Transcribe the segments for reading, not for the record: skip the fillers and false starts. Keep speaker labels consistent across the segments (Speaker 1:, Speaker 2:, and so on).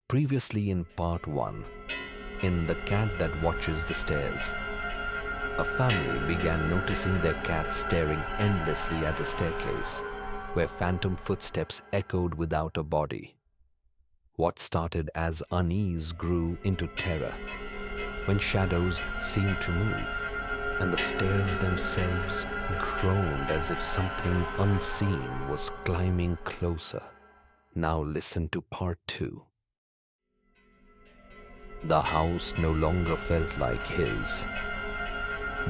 Speaker 1: Previously in part 1, in The Cat That Watches the Stairs, a family began noticing their cat staring endlessly at the staircase, where phantom footsteps echoed without a body. What started as unease grew into terror, when shadows seemed to move, and the stairs themselves groaned as if something unseen was climbing closer. Now listen to part 2. The house no longer felt like his.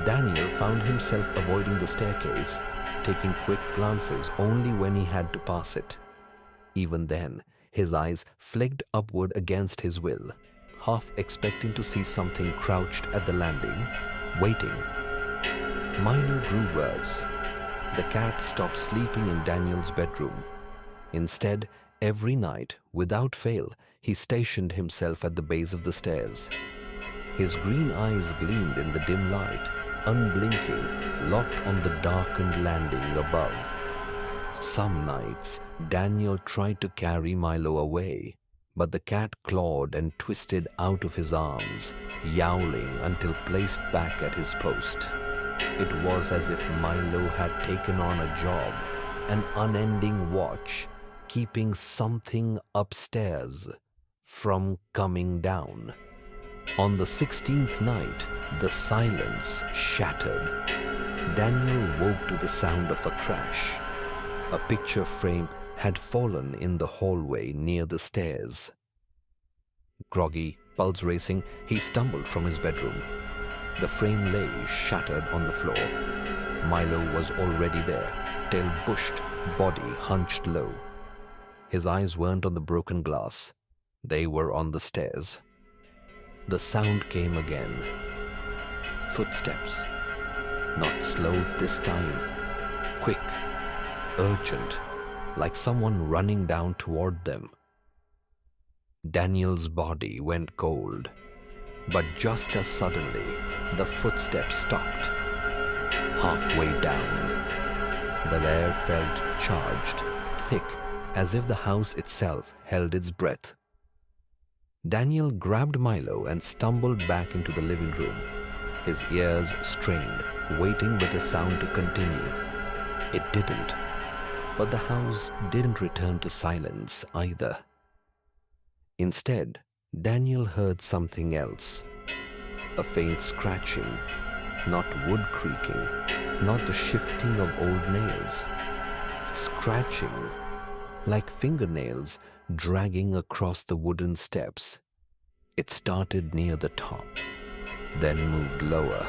Speaker 1: Daniel found himself avoiding the staircase, taking quick glances only when he had to pass it. Even then, his eyes flicked upward against his will, half expecting to see something crouched at the landing, waiting. Milo grew worse. The cat stopped sleeping in Daniel's bedroom. Instead, every night, without fail, he stationed himself at the base of the stairs. His green eyes gleamed in the dim light, unblinking, locked on the darkened landing above. Some nights, Daniel tried to carry Milo away, but the cat clawed and twisted out of his arms, yowling until placed back at his post. It was as if Milo had taken on a job, an unending watch, keeping something upstairs from coming down. On the 16th night, the silence shattered. Daniel woke to the sound of a crash. A picture frame had fallen in the hallway near the stairs. Groggy, pulse racing, he stumbled from his bedroom. The frame lay shattered on the floor. Milo was already there, tail bushed, body hunched low. His eyes weren't on the broken glass. They were on the stairs. The sound came again. Footsteps. Not slow this time. Quick, urgent, like someone running down toward them. Daniel's body went cold. But just as suddenly, the footsteps stopped. Halfway down. The air felt charged, thick, as if the house itself held its breath. Daniel grabbed Milo and stumbled back into the living room, his ears strained, waiting for the sound to continue. It didn't, but the house didn't return to silence either. Instead, Daniel heard something else. A faint scratching, not wood creaking, not the shifting of old nails. Scratching, like fingernails dragging across the wooden steps. It started near the top, then moved lower,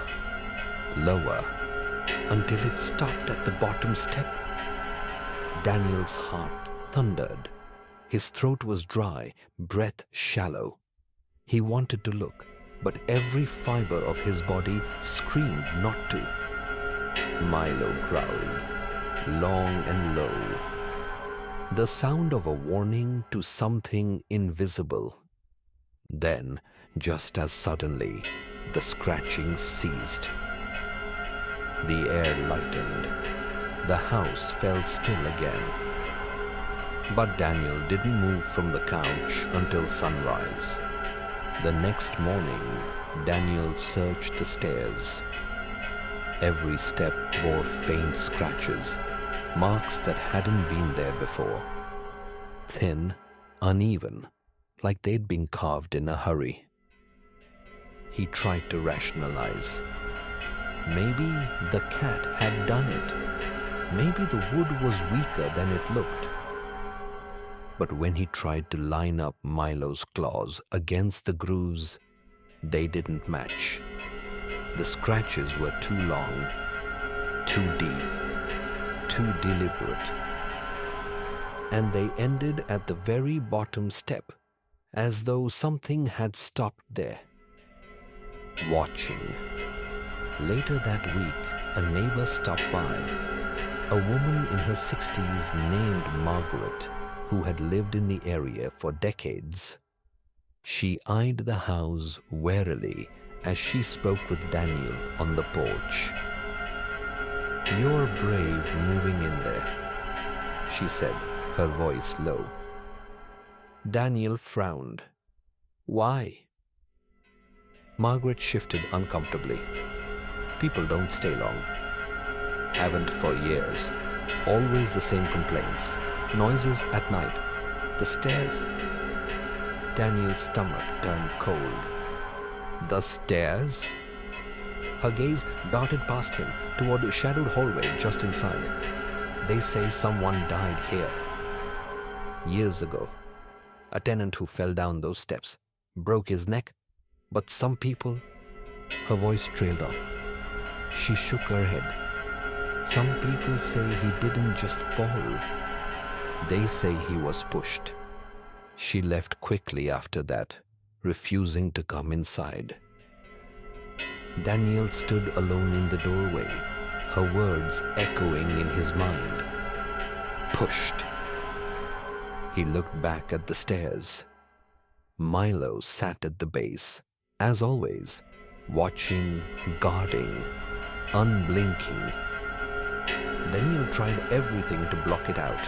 Speaker 1: lower, until it stopped at the bottom step. Daniel's heart thundered. His throat was dry, breath shallow. He wanted to look, but every fiber of his body screamed not to. Milo growled, long and low. The sound of a warning to something invisible. Then, just as suddenly, the scratching ceased. The air lightened. The house felt still again. But Daniel didn't move from the couch until sunrise. The next morning, Daniel searched the stairs. Every step bore faint scratches, marks that hadn't been there before. Thin, uneven, like they'd been carved in a hurry. He tried to rationalize. Maybe the cat had done it. Maybe the wood was weaker than it looked. But when he tried to line up Milo's claws against the grooves, they didn't match. The scratches were too long, too deep, too deliberate. And they ended at the very bottom step, as though something had stopped there, watching. Later that week, a neighbor stopped by, a woman in her 60s named Margaret, who had lived in the area for decades. She eyed the house warily as she spoke with Daniel on the porch. "You're brave moving in there," she said, her voice low. Daniel frowned. Why? Margaret shifted uncomfortably. People don't stay long. Haven't for years. Always the same complaints. Noises at night. The stairs. Daniel's stomach turned cold. The stairs? Her gaze darted past him toward a shadowed hallway just inside. They say someone died here. Years ago. A tenant who fell down those steps. Broke his neck. But some people... Her voice trailed off. She shook her head. Some people say he didn't just fall. They say he was pushed. She left quickly after that, refusing to come inside. Daniel stood alone in the doorway, her words echoing in his mind. Pushed. He looked back at the stairs. Milo sat at the base, as always, watching, guarding, unblinking. Daniel tried everything to block it out.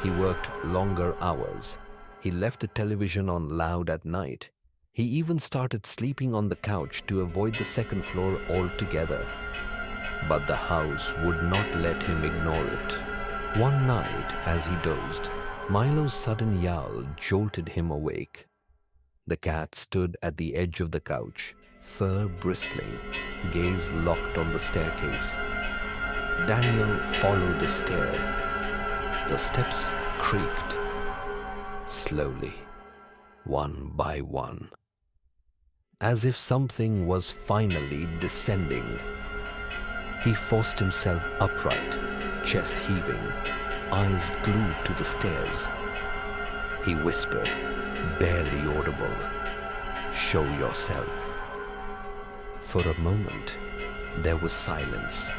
Speaker 1: He worked longer hours. He left the television on loud at night. He even started sleeping on the couch to avoid the second floor altogether. But the house would not let him ignore it. One night, as he dozed, Milo's sudden yowl jolted him awake. The cat stood at the edge of the couch, fur bristling, gaze locked on the staircase. Daniel followed the stair. The steps creaked, slowly, one by one, as if something was finally descending. He forced himself upright, chest heaving, eyes glued to the stairs. He whispered, barely audible, "Show yourself." For a moment, there was silence.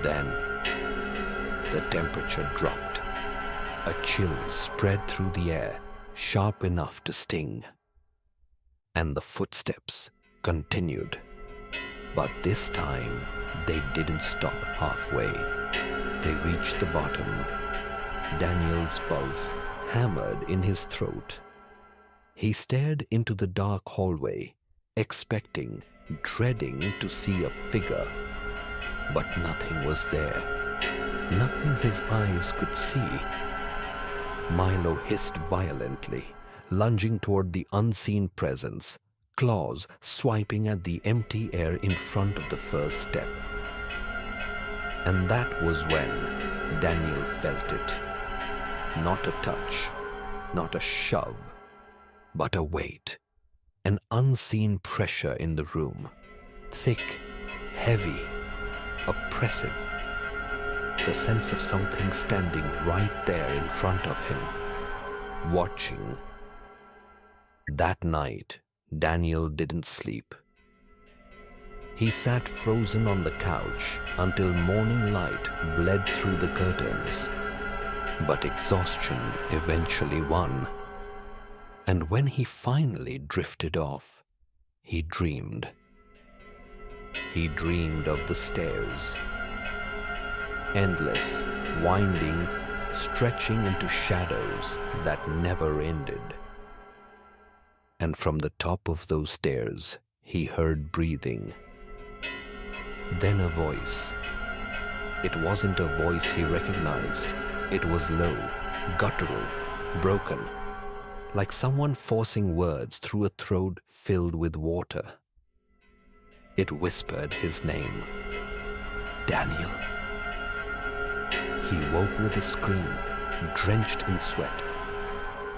Speaker 1: Then, the temperature dropped. A chill spread through the air, sharp enough to sting. And the footsteps continued. But this time, they didn't stop halfway. They reached the bottom. Daniel's pulse hammered in his throat. He stared into the dark hallway, expecting, dreading to see a figure. But nothing was there. Nothing his eyes could see. Milo hissed violently, lunging toward the unseen presence, claws swiping at the empty air in front of the first step. And that was when Daniel felt it. Not a touch, not a shove, but a weight, an unseen pressure in the room, thick, heavy, oppressive. The sense of something standing right there in front of him, watching. That night, Daniel didn't sleep. He sat frozen on the couch until morning light bled through the curtains. But exhaustion eventually won. And when he finally drifted off, he dreamed. He dreamed of the stairs. Endless, winding, stretching into shadows that never ended. And from the top of those stairs, he heard breathing. Then a voice. It wasn't a voice he recognized. It was low, guttural, broken, like someone forcing words through a throat filled with water. It whispered his name. Daniel. He woke with a scream, drenched in sweat.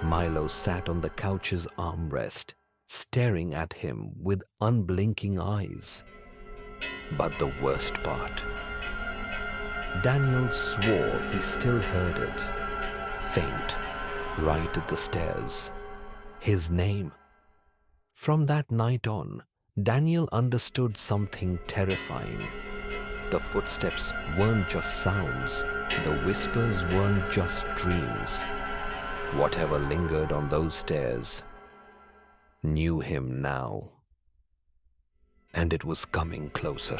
Speaker 1: Milo sat on the couch's armrest, staring at him with unblinking eyes. But the worst part. Daniel swore he still heard it, faint, right at the stairs. His name. From that night on, Daniel understood something terrifying. The footsteps weren't just sounds. The whispers weren't just dreams. Whatever lingered on those stairs knew him now. And it was coming closer.